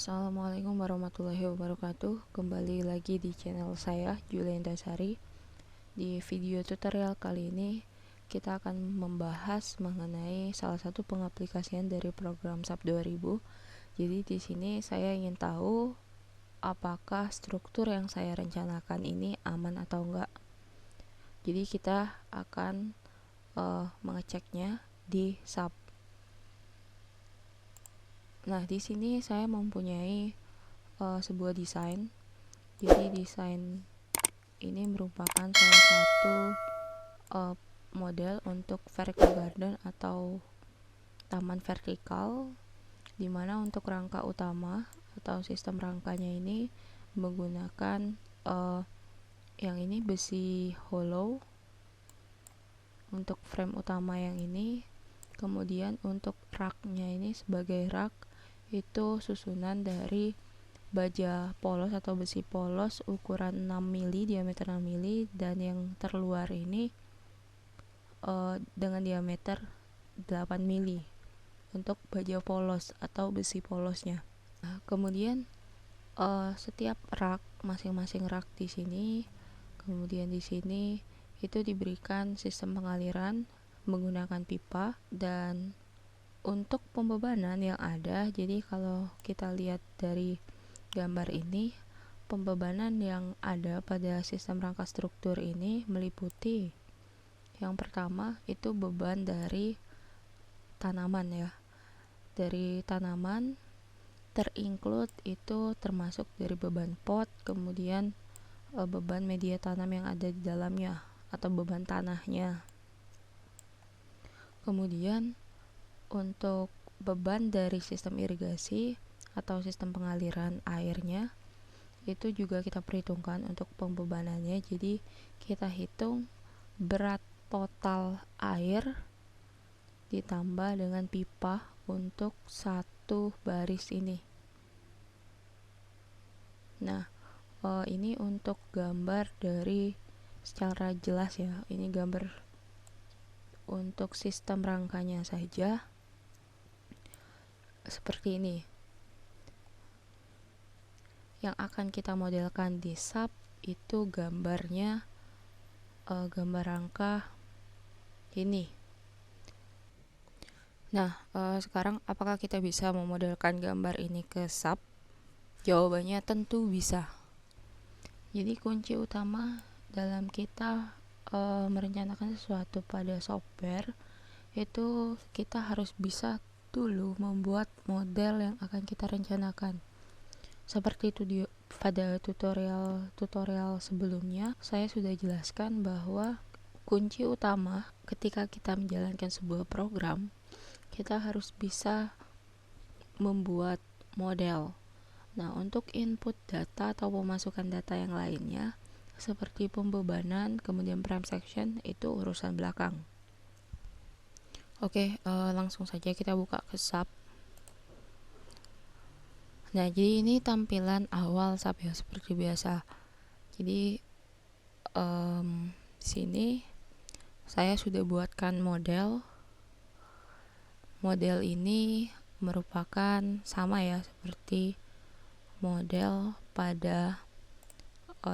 Assalamualaikum warahmatullahi wabarakatuh. Kembali lagi di channel saya, Julienda Sari. Di video tutorial kali ini kita akan membahas mengenai salah satu pengaplikasian dari program SAP 2000. Jadi di sini saya ingin tahu apakah struktur yang saya rencanakan ini aman atau enggak. Jadi kita akan mengeceknya di SAP. Nah, di sini saya mempunyai sebuah desain. Jadi desain ini merupakan salah satu model untuk vertical garden atau taman vertikal, dimana untuk rangka utama atau sistem rangkanya ini menggunakan yang ini besi hollow untuk frame utama yang ini. Kemudian untuk raknya ini sebagai rak itu susunan dari baja polos atau besi polos ukuran 6 mili, diameter 6 mili, dan yang terluar ini dengan diameter 8 mili untuk baja polos atau besi polosnya. Nah, kemudian setiap rak, masing-masing rak di sini, kemudian di sini itu diberikan sistem pengaliran menggunakan pipa. Dan untuk pembebanan yang ada, jadi kalau kita lihat dari gambar ini, pembebanan yang ada pada sistem rangka struktur ini meliputi yang pertama itu beban dari tanaman ya. Dari tanaman terinclude itu termasuk dari beban pot, kemudian beban media tanam yang ada di dalamnya atau beban tanahnya. Kemudian untuk beban dari sistem irigasi atau sistem pengaliran airnya itu juga kita perhitungkan untuk pembebanannya. Jadi kita hitung berat total air ditambah dengan pipa untuk satu baris ini. Nah, ini untuk gambar dari secara jelas ya. Ini gambar untuk sistem rangkanya saja seperti ini. Yang akan kita modelkan di SAP itu gambarnya gambar rangka ini. Nah, sekarang apakah kita bisa memodelkan gambar ini ke SAP? Jawabannya tentu bisa. Jadi kunci utama dalam kita merencanakan sesuatu pada software itu kita harus bisa dulu membuat model yang akan kita rencanakan. Seperti itu pada tutorial sebelumnya saya sudah jelaskan bahwa kunci utama ketika kita menjalankan sebuah program, kita harus bisa membuat model. Nah, untuk input data atau pemasukan data yang lainnya seperti pembebanan, kemudian prime section, itu urusan belakang. Oke, langsung saja kita buka ke SAP. Nah, jadi ini tampilan awal SAP ya, seperti biasa. Jadi sini saya sudah buatkan model. Model ini merupakan sama ya seperti model pada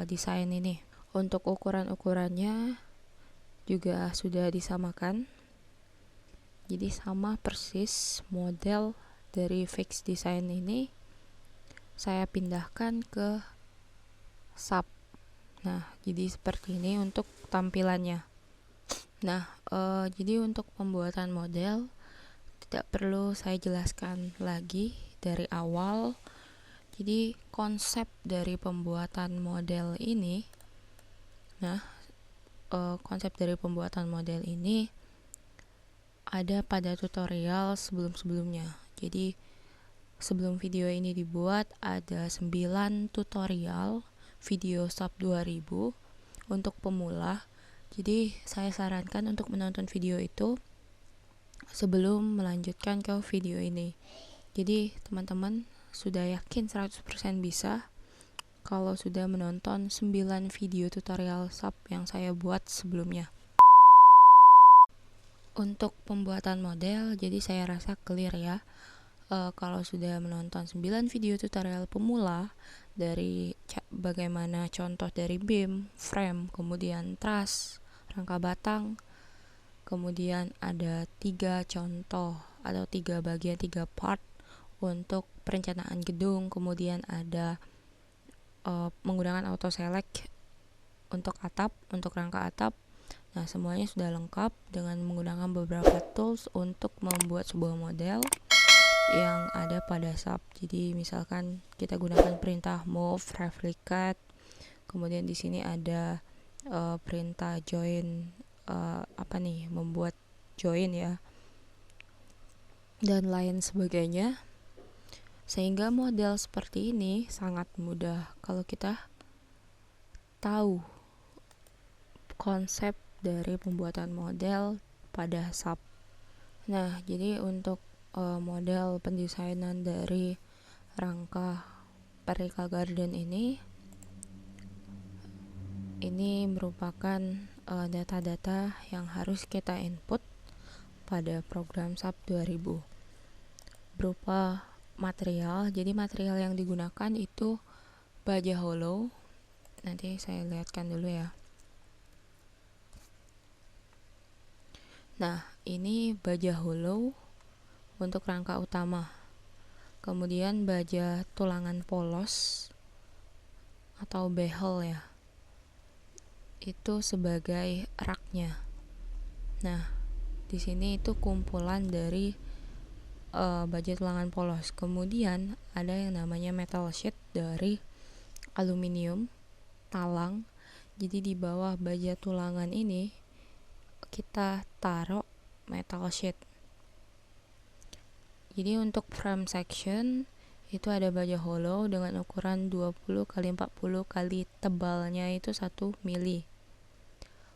desain ini. Untuk ukuran-ukurannya juga sudah disamakan. Jadi sama persis model dari fix design ini saya pindahkan ke SAP. Nah, jadi seperti ini untuk tampilannya. Nah, jadi untuk pembuatan model tidak perlu saya jelaskan lagi dari awal. Jadi konsep dari pembuatan model ini, konsep dari pembuatan model ini ada pada tutorial sebelum-sebelumnya. Jadi sebelum video ini dibuat ada 9 tutorial video SAP 2000 untuk pemula. Jadi saya sarankan untuk menonton video itu sebelum melanjutkan ke video ini. Jadi teman-teman sudah yakin 100% bisa kalau sudah menonton 9 video tutorial SAP yang saya buat sebelumnya. Untuk pembuatan model, jadi saya rasa clear ya. Kalau sudah menonton 9 video tutorial pemula dari bagaimana contoh dari beam, frame, kemudian truss, rangka batang, kemudian ada 3 contoh atau 3 bagian, 3 part untuk perencanaan gedung, kemudian ada menggunakan auto select untuk atap, untuk rangka atap. Nah, semuanya sudah lengkap dengan menggunakan beberapa tools untuk membuat sebuah model yang ada pada SAP. Jadi misalkan kita gunakan perintah move, replicate, kemudian di sini ada perintah join, membuat join ya, dan lain sebagainya. Sehingga model seperti ini sangat mudah kalau kita tahu konsep dari pembuatan model pada SAP. Nah, jadi untuk model pendesainan dari rangka Perica Garden ini merupakan data-data yang harus kita input pada program SAP 2000 berupa material. Jadi material yang digunakan itu baja hollow. Nanti saya lihatkan dulu ya. Nah, ini baja hollow untuk rangka utama. Kemudian baja tulangan polos atau bevel ya, itu sebagai raknya. Nah, di sini itu kumpulan dari baja tulangan polos. Kemudian ada yang namanya metal sheet dari aluminium talang. Jadi di bawah baja tulangan ini kita taruh metal sheet. Jadi untuk frame section itu ada baja hollow dengan ukuran 20 x 40 kali tebalnya itu 1 mili.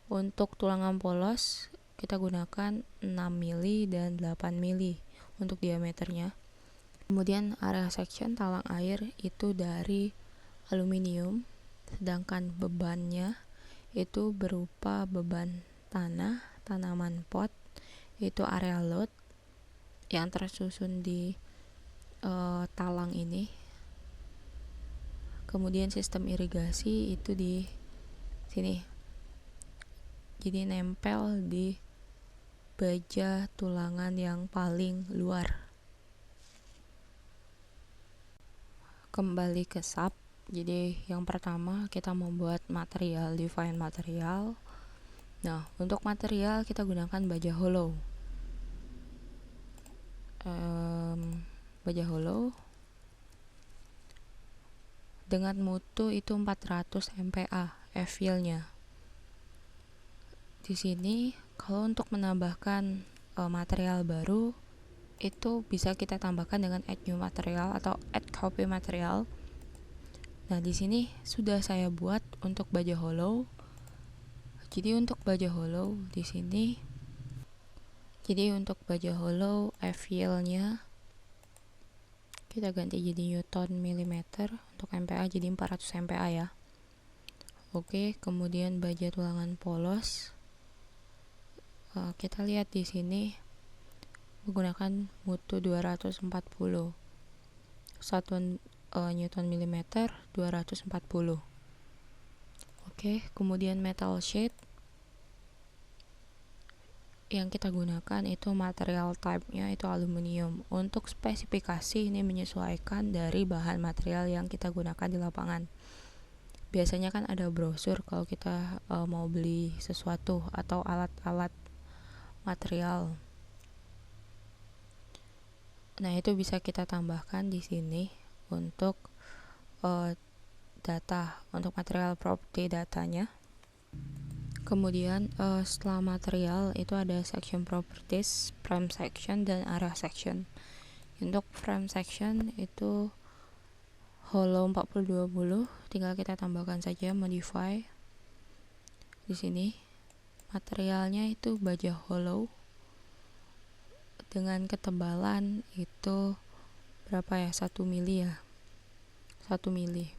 Untuk tulangan polos kita gunakan 6 mili dan 8 mili untuk diameternya. Kemudian area section talang air itu dari aluminium, sedangkan bebannya itu berupa beban tanah, tanaman pot, itu area load yang tersusun di talang ini. Kemudian sistem irigasi itu di sini, jadi nempel di baja tulangan yang paling luar. Kembali ke SAP. Jadi yang pertama kita membuat material, define material. Nah, untuk material kita gunakan baja hollow. Baja hollow dengan mutu itu 400 MPa F-nya. Di sini kalau untuk menambahkan material baru itu bisa kita tambahkan dengan add new material atau add copy material. Nah, di sini sudah saya buat untuk baja hollow. Jadi untuk baja hollow di sini, jadi untuk baja hollow F-nya kita ganti jadi Newton milimeter, untuk MPa jadi 400 MPa ya. Oke, kemudian baja tulangan polos. Kita lihat di sini menggunakan mutu 240. Satuan Newton milimeter 240. Oke, kemudian metal sheet yang kita gunakan itu material type-nya itu aluminium. Untuk spesifikasi ini menyesuaikan dari bahan material yang kita gunakan di lapangan. Biasanya kan ada brosur kalau kita mau beli sesuatu atau alat-alat material. Nah, itu bisa kita tambahkan di sini untuk data, untuk material property datanya. Kemudian setelah material itu ada section properties, frame section, dan area section. Untuk frame section itu hollow 4020, tinggal kita tambahkan saja modify. Di sini materialnya itu baja hollow dengan ketebalan itu berapa ya? 1 mili ya. 1 mili.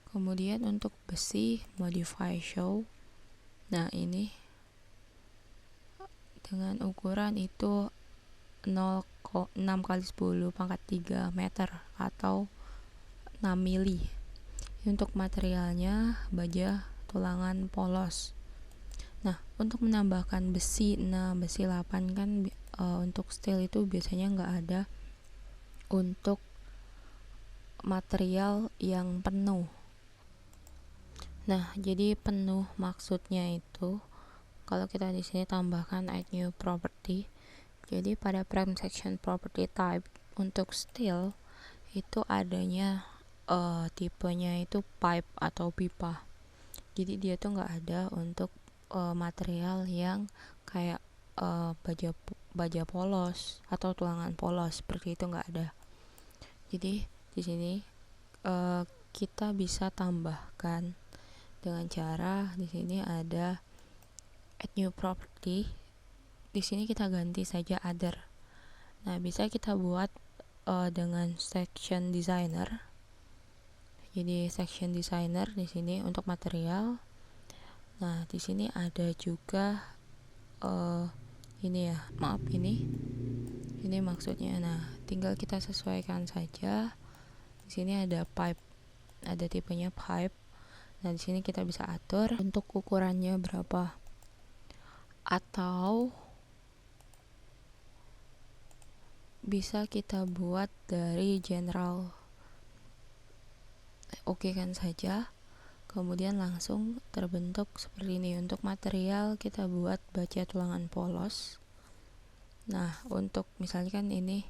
Kemudian untuk besi modify show. Nah, ini dengan ukuran itu 0,6 kali 10 pangkat 3 meter atau 6 mili. Untuk materialnya baja tulangan polos. Nah, untuk menambahkan besi 6, besi 8 kan untuk steel itu biasanya nggak ada untuk material yang penuh. Nah, jadi penuh maksudnya itu kalau kita di sini tambahkan add new property. Jadi pada frame section property type untuk steel itu adanya tipenya itu pipe atau pipa. Jadi dia tuh nggak ada untuk material yang kayak baja polos atau tulangan polos, seperti itu nggak ada. Jadi di sini kita bisa tambahkan dengan cara di sini ada add new property. Di sini kita ganti saja other. Nah, bisa kita buat dengan section designer. Jadi section designer di sini untuk material. Nah, di sini ada juga ini ya, maaf ini maksudnya. Nah, tinggal kita sesuaikan saja. Di sini ada pipe, ada tipenya pipe. Nah, di sini kita bisa atur untuk ukurannya berapa, atau bisa kita buat dari general. Oke kan saja. Kemudian langsung terbentuk seperti ini. Untuk material kita buat baja tulangan polos. Nah, untuk misalnya kan ini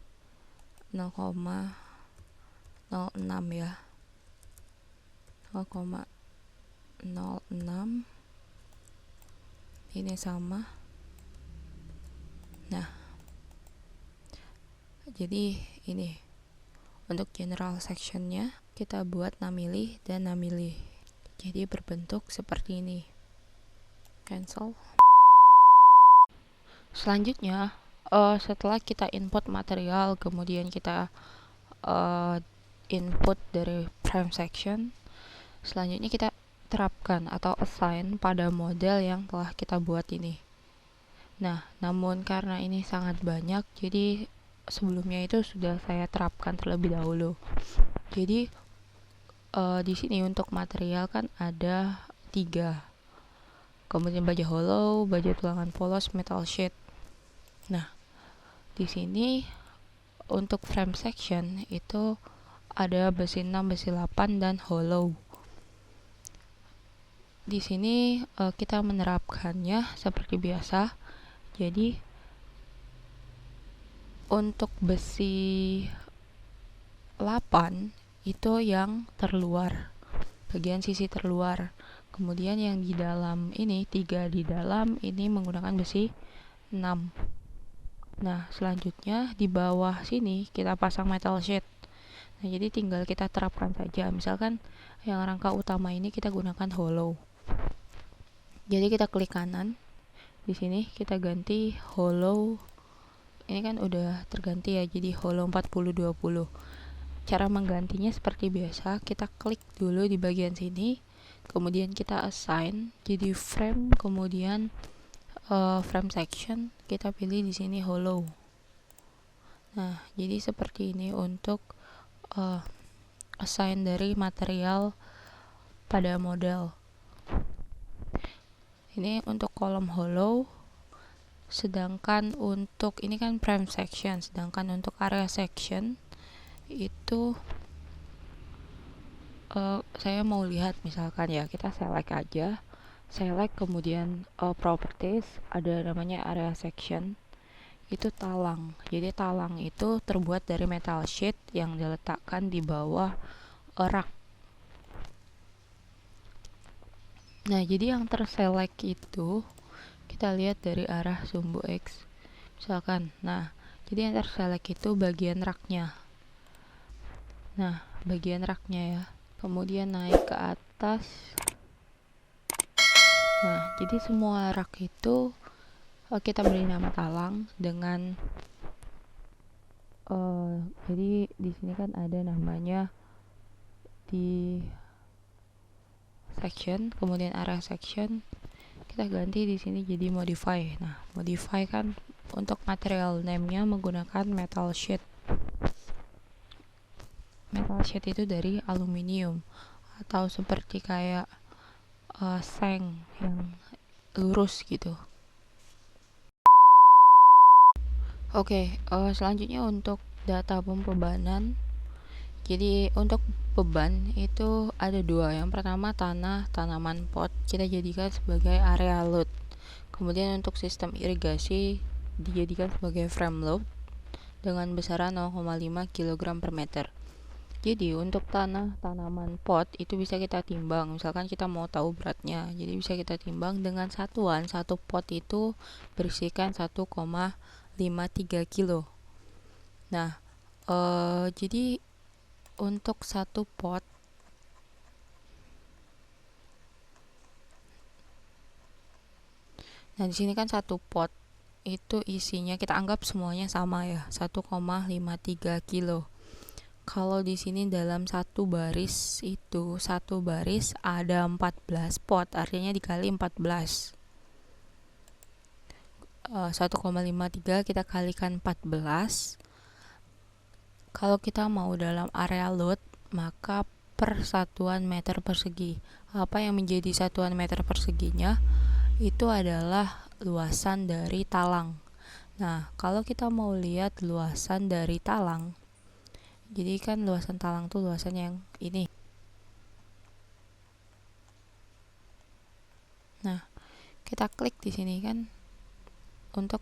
0,06 ya, 0,06 ini sama. Nah, jadi ini untuk general sectionnya kita buat 6 mili dan 6 mili, jadi berbentuk seperti ini. Cancel. Selanjutnya setelah kita input material, kemudian kita input dari frame section, selanjutnya kita terapkan atau assign pada model yang telah kita buat ini. Nah, namun karena ini sangat banyak, jadi sebelumnya itu sudah saya terapkan terlebih dahulu. Jadi di sini untuk material kan ada 3. Kemudian baja hollow, baja tulangan polos, metal sheet. Nah, di sini untuk frame section itu ada besi 6, besi 8 dan hollow. Di sini kita menerapkannya seperti biasa. Jadi untuk besi 8 itu yang terluar, bagian sisi terluar. Kemudian yang di dalam ini 3 di dalam ini menggunakan besi 6. Nah, selanjutnya di bawah sini kita pasang metal sheet. Nah, jadi tinggal kita terapkan saja. Misalkan yang rangka utama ini kita gunakan hollow. Jadi kita klik kanan. Di sini kita ganti hollow. Ini kan udah terganti ya, jadi hollow 40-20. Cara menggantinya seperti biasa, kita klik dulu di bagian sini, kemudian kita assign jadi frame, kemudian frame section kita pilih di sini hollow. Nah, jadi seperti ini untuk assign dari material pada model. Ini untuk kolom hollow. Sedangkan untuk ini kan frame section, sedangkan untuk area section itu saya mau lihat, misalkan ya kita select aja, select kemudian properties, ada namanya area section, itu talang. Jadi talang itu terbuat dari metal sheet yang diletakkan di bawah rak. Nah, jadi yang terselect itu kita lihat dari arah sumbu X misalkan. Nah, jadi yang terselect itu bagian raknya. Nah, bagian raknya ya. Kemudian naik ke atas. Nah, jadi semua rak itu kita beri nama talang dengan jadi di sini kan ada namanya di section, kemudian area section kita ganti di sini jadi modify. Nah, modify kan Untuk material name-nya menggunakan metal sheet. Metal sheet itu dari aluminium atau seperti kayak seng yang lurus gitu. Oke, selanjutnya untuk data pembebanan. Jadi untuk beban itu ada dua. Yang pertama tanah, tanaman pot kita jadikan sebagai area load. Kemudian untuk sistem irigasi dijadikan sebagai frame load dengan besaran 0,5 kg per meter. Jadi untuk tanah, tanaman pot itu bisa kita timbang. Misalkan kita mau tahu beratnya, jadi bisa kita timbang dengan satuan. Satu pot itu berisikan 1,53 kilo. Nah, jadi untuk satu pot di sini kan satu pot itu isinya kita anggap semuanya sama ya, 1,53 kilo. Kalau di sini dalam satu baris itu, satu baris ada 14 pot, artinya dikali 14. 1,53 kita kalikan 14. Kalau kita mau dalam area load, maka per satuan meter persegi. Apa yang menjadi satuan meter perseginya? Itu adalah luasan dari talang. Nah, kalau kita mau lihat luasan dari talang, jadi kan luasan talang tuh luasan yang ini. Nah, kita klik di sini kan untuk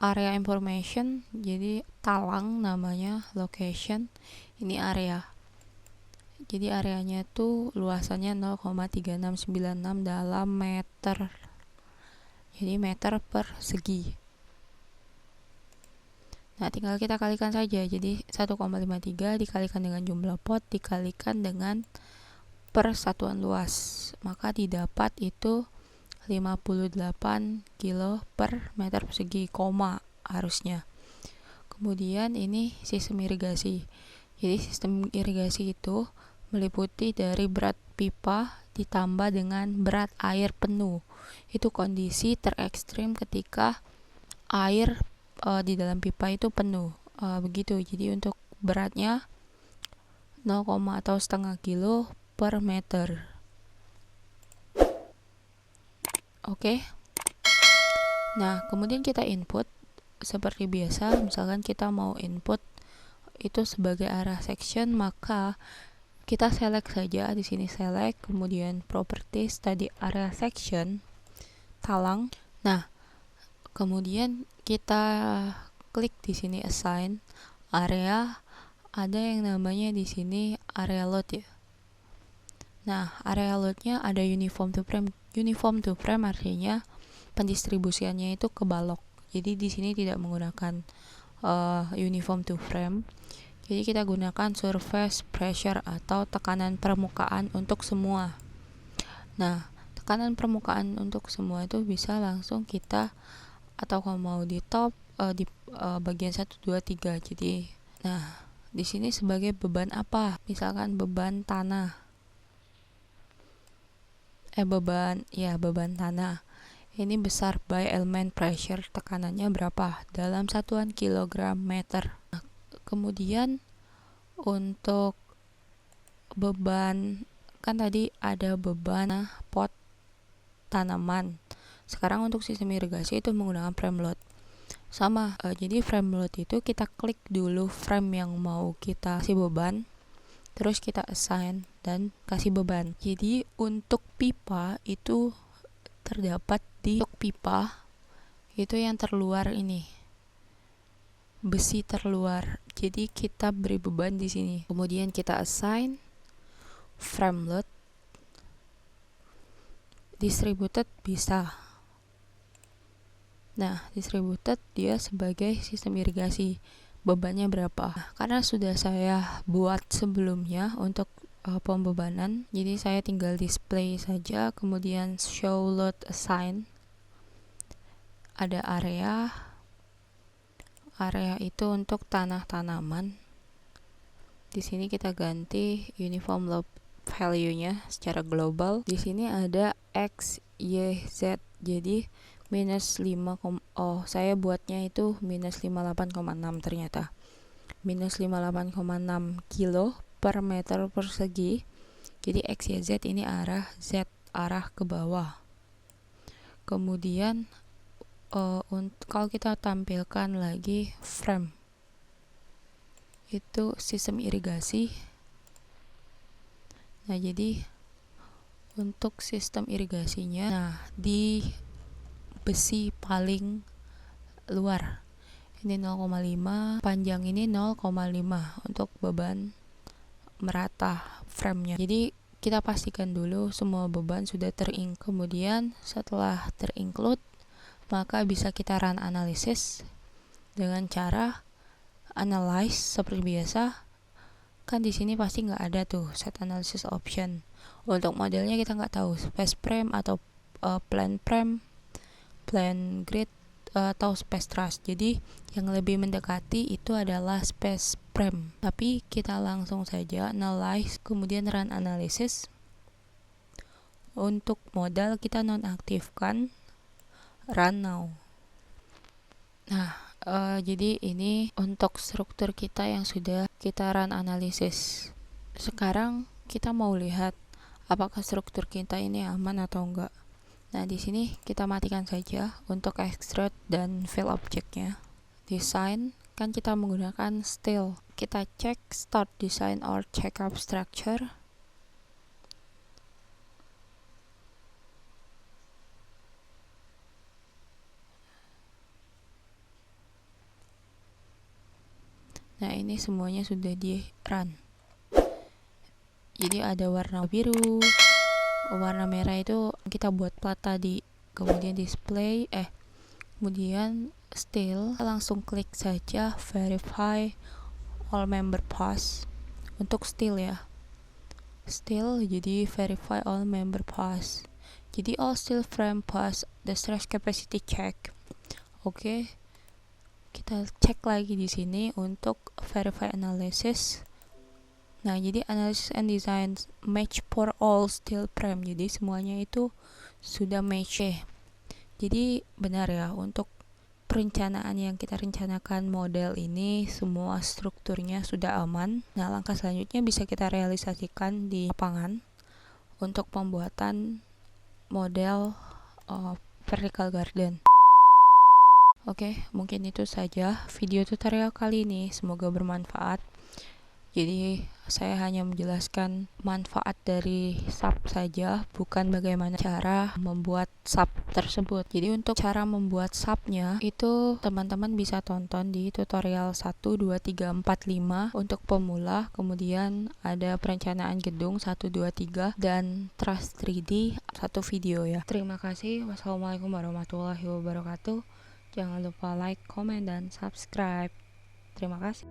area information, jadi talang namanya, location, ini area. Jadi areanya tuh luasannya 0,3696 dalam meter. Jadi meter persegi. Nah, tinggal kita kalikan saja. Jadi 1,53 dikalikan dengan jumlah pot dikalikan dengan per satuan luas. Maka didapat itu 58 kilo per meter persegi, koma harusnya. Kemudian ini sistem irigasi. Jadi sistem irigasi itu meliputi dari berat pipa ditambah dengan berat air penuh. Itu kondisi terekstrim ketika air di dalam pipa itu penuh. Begitu. Jadi untuk beratnya 0, atau setengah kilo per meter. Oke. Nah, kemudian kita input seperti biasa. Misalkan kita mau input itu sebagai area section, maka kita select saja di sini, select, kemudian properties, tadi area section, talang. Nah, kemudian kita klik di sini assign area, ada yang namanya di sini area load ya. Nah, area loadnya ada uniform to frame. Uniform to frame artinya pendistribusiannya itu ke balok. Jadi di sini tidak menggunakan uniform to frame. Jadi kita gunakan surface pressure atau tekanan permukaan untuk semua. Nah, tekanan permukaan untuk semua itu bisa langsung kita, atau kalau mau di top di bagian 1, 2, 3. Jadi, nah, di sini sebagai beban apa? Misalkan beban tanah. Beban tanah. Ini besar by element pressure, tekanannya berapa? Dalam satuan kilogram meter. Nah, kemudian untuk beban, kan tadi ada beban pot tanaman. Sekarang untuk sistem irigasi itu menggunakan frame load. Sama, jadi frame load itu kita klik dulu frame yang mau kita kasih beban, terus kita assign dan kasih beban. Jadi untuk pipa itu terdapat di pipa itu yang terluar ini, besi terluar. Jadi kita beri beban di sini. Kemudian kita assign frame load, distributed bisa. Nah, distributed dia sebagai sistem irigasi. Bebannya berapa? Karena sudah saya buat sebelumnya untuk pembebanan, jadi saya tinggal display saja, kemudian show load assign. Ada area itu untuk tanah-tanaman. Di sini kita ganti uniform load value-nya secara global. Di sini ada X, Y, Z. Jadi minus 5, saya buatnya itu minus 58,6 ternyata. Minus 58,6 kilo per meter persegi. Jadi X, Y, Z ini arah Z, arah ke bawah. Kemudian kalau kita tampilkan lagi frame, itu sistem irigasi. Nah, jadi untuk sistem irigasinya, nah di besi paling luar ini 0,5, panjang ini 0,5 untuk beban merata framenya. Jadi kita pastikan dulu semua beban sudah kemudian setelah terinclude, maka bisa kita run analisis dengan cara analyze seperti biasa. Kan di sini pasti nggak ada tuh set analysis option. Untuk modelnya kita nggak tahu space frame atau plan frame, plan grid atau space truss. Jadi yang lebih mendekati itu adalah space frame. Tapi kita langsung saja analyze kemudian run analysis. Untuk modal kita nonaktifkan run now. Nah, jadi ini untuk struktur kita yang sudah kita run analisis. Sekarang kita mau lihat apakah struktur kita ini aman atau enggak. Nah, di sini kita matikan saja untuk extrude dan fill objectnya. Design kan kita menggunakan steel. Kita cek start design or check up structure. Nah, ini semuanya sudah di run. Jadi ada warna biru, warna merah itu kita buat plat tadi. Kemudian display, kemudian steel, langsung klik saja verify all member pass. Untuk steel ya, steel, jadi verify all member pass. Jadi all steel frame pass the stress capacity check. Oke. Kita cek lagi di sini untuk verify analysis. Nah, jadi analysis and design match for all steel frame. Jadi semuanya itu sudah match. Jadi benar ya, untuk perencanaan yang kita rencanakan model ini semua strukturnya sudah aman. Nah, langkah selanjutnya bisa kita realisasikan di lapangan untuk pembuatan model vertical garden. Oke, mungkin itu saja video tutorial kali ini. Semoga bermanfaat. Jadi, saya hanya menjelaskan manfaat dari SAP saja, bukan bagaimana cara membuat SAP tersebut. Jadi, untuk cara membuat SAP-nya, itu teman-teman bisa tonton di tutorial 1, 2, 3, 4, 5 untuk pemula. Kemudian ada perencanaan gedung 1, 2, 3 dan truss 3D, satu video ya. Terima kasih. Wassalamualaikum warahmatullahi wabarakatuh. Jangan lupa like, komen, dan subscribe. Terima kasih.